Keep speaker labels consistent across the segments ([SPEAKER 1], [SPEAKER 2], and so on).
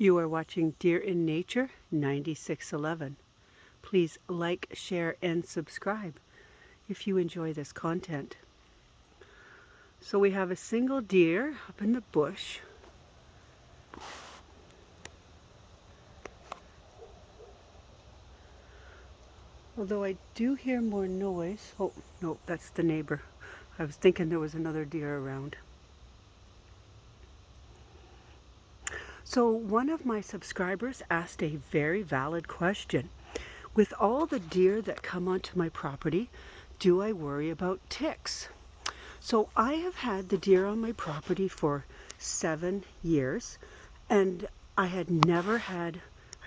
[SPEAKER 1] You are watching Deer in Nature 9611. Please like, share, and subscribe if you enjoy this content. So we have a single deer up in the bush. Although I do hear more noise. Oh, no, that's the neighbor. I was thinking there was another deer around. So one of my subscribers asked a very valid question. With all the deer that come onto my property, do I worry about ticks? So I have had the deer on my property for 7 years, and I never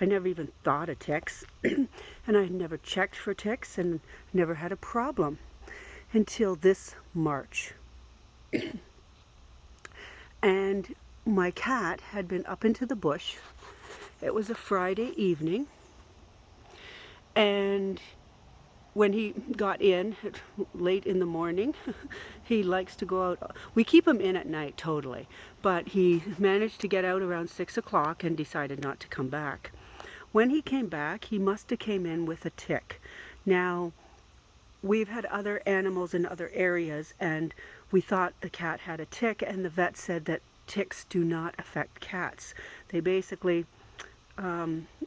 [SPEAKER 1] even thought of ticks, and I had never checked for ticks and never had a problem until this March. And my cat had been up into the bush. It was a Friday evening, and when he got in late in the morning, he likes to go out. We keep him in at night totally, but he managed to get out around 6 o'clock and decided not to come back. When he came back, he must have came in with a tick. Now, we've had other animals in other areas, and we thought the cat had a tick, and the vet said that ticks do not affect cats. They basically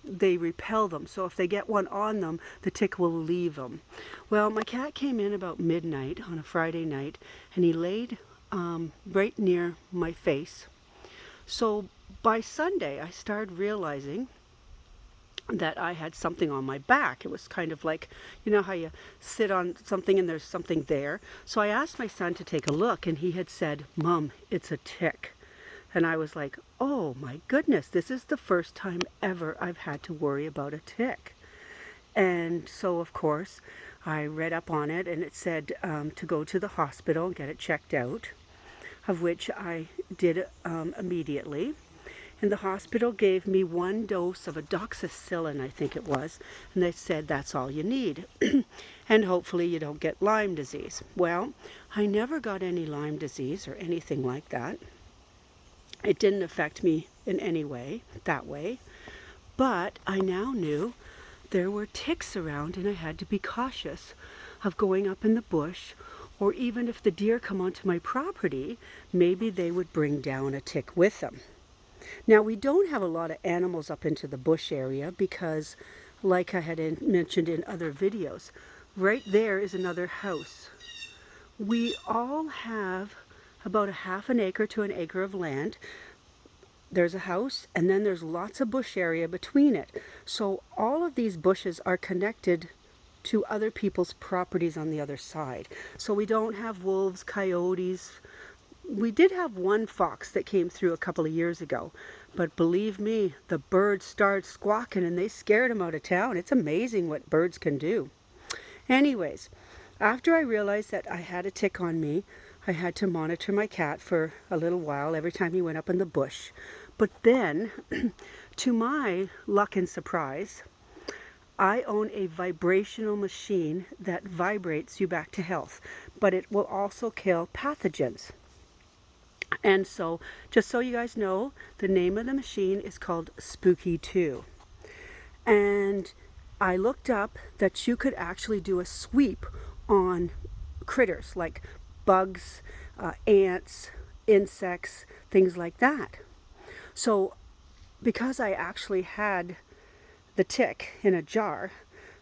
[SPEAKER 1] they repel them. So if they get one on them, the tick will leave them. Well, my cat came in about midnight on a Friday night, and he laid right near my face. So by Sunday, I started realizing that I had something on my back. It was kind of like, you know how you sit on something and there's something there. So I asked my son to take a look, and he had said, "Mom, it's a tick." And I was like, oh my goodness, this is the first time ever I've had to worry about a tick. And so, of course, I read up on it, and it said to go to the hospital and get it checked out, of which I did immediately. And the hospital gave me 1 dose of adoxycillin, I think it was, and they said that's all you need. And hopefully you don't get Lyme disease. Well, I never got any Lyme disease or anything like that. It didn't affect me in any way, that way, but I now knew there were ticks around, and I had to be cautious of going up in the bush, or even if the deer come onto my property, maybe they would bring down a tick with them. Now, we don't have a lot of animals up into the bush area because, like I had mentioned in other videos, right there is another house. We all have about a half an acre to an acre of land. There's a house, and then there's lots of bush area between it. So all of these bushes are connected to other people's properties on the other side. So we don't have wolves, coyotes. We did have one fox that came through a couple of years ago, but believe me, the birds started squawking and they scared him out of town. It's amazing what birds can do. Anyways, after I realized that I had a tick on me, I had to monitor my cat for a little while every time he went up in the bush. But then, to my luck and surprise, I own a vibrational machine that vibrates you back to health, but it will also kill pathogens. And so, just so you guys know, the name of the machine is called Spooky 2. And I looked up that you could actually do a sweep on critters like bugs, ants, insects, things like that. So because I actually had the tick in a jar,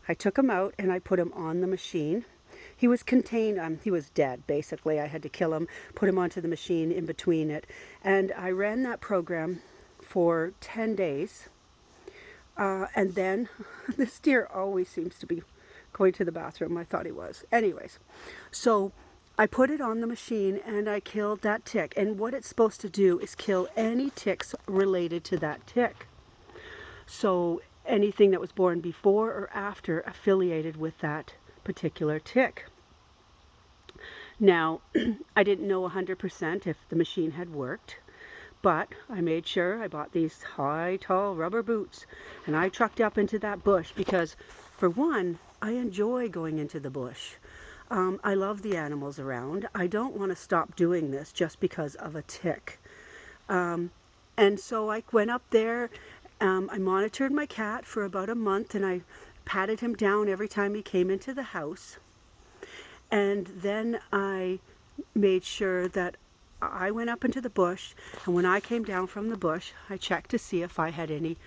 [SPEAKER 1] I took him out and I put him on the machine. He was contained, he was dead basically. I had to kill him, put him onto the machine in between it. And I ran that program for 10 days. And then this deer always seems to be going to the bathroom. I thought he was. Anyways, so I put it on the machine and I killed that tick. And what it's supposed to do is kill any ticks related to that tick. So anything that was born before or after affiliated with that particular tick. Now, I didn't know 100% if the machine had worked, but I made sure I bought these high, tall rubber boots, and I trucked up into that bush because, for one, I enjoy going into the bush. I love the animals around. I don't want to stop doing this just because of a tick. And so I went up there I monitored my cat for about a month, and I patted him down every time he came into the house. And then I made sure that I went up into the bush, and when I came down from the bush, I checked to see if I had any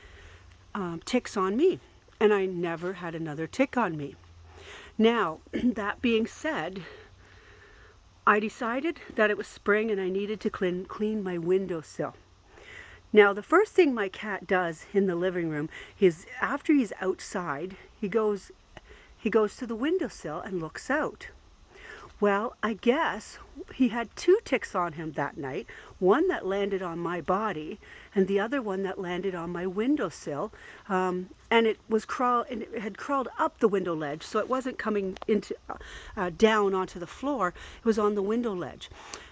[SPEAKER 1] ticks on me. And I never had another tick on me. Now, that being said, I decided that it was spring and I needed to clean my windowsill. Now, the first thing my cat does in the living room is after he's outside, he goes to the windowsill and looks out. Well, I guess he had 2 ticks on him that night, one that landed on my body and the other one that landed on my windowsill. And it had crawled up the window ledge, so it wasn't coming into down onto the floor. It was on the window ledge.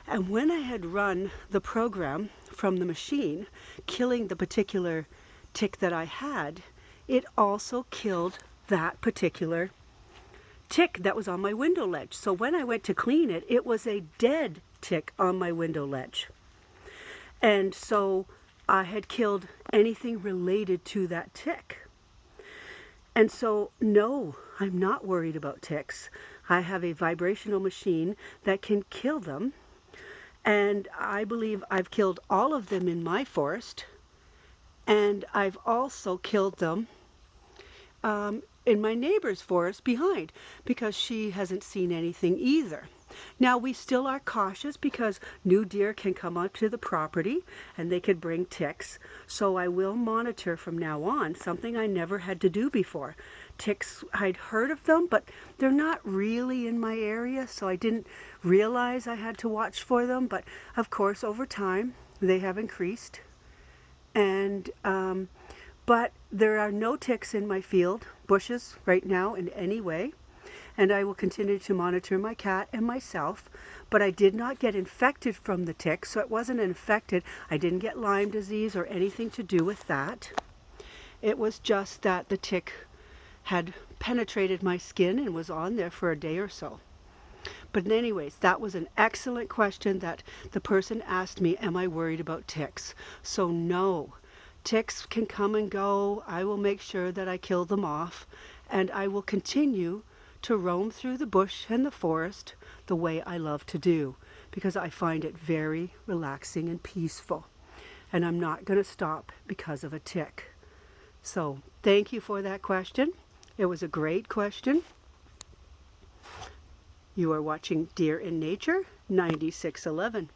[SPEAKER 1] And when I had run the program from the machine, killing the particular tick that I had, it also killed that particular tick that was on my window ledge. So when I went to clean it, it was a dead tick on my window ledge. And so I had killed anything related to that tick. And so, no, I'm not worried about ticks. I have a vibrational machine that can kill them. And I believe I've killed all of them in my forest. And I've also killed them in my neighbor's forest behind, because she hasn't seen anything either. Now, we still are cautious because new deer can come onto the property and they could bring ticks. So I will monitor from now on, something I never had to do before. Ticks, I'd heard of them, but they're not really in my area, so I didn't realize I had to watch for them. But of course, over time, they have increased. And but there are no ticks in my field, bushes right now in any way. And I will continue to monitor my cat and myself. But I did not get infected from the tick, so it wasn't infected. I didn't get Lyme disease or anything to do with that. It was just that the tick had penetrated my skin and was on there for a day or so. But anyways, that was an excellent question that the person asked me, am I worried about ticks? So no. Ticks can come and go. I will make sure that I kill them off, and I will continue to roam through the bush and the forest the way I love to do, because I find it very relaxing and peaceful. And I'm not going to stop because of a tick. So thank you for that question. It was a great question. You are watching Deer in Nature 9611.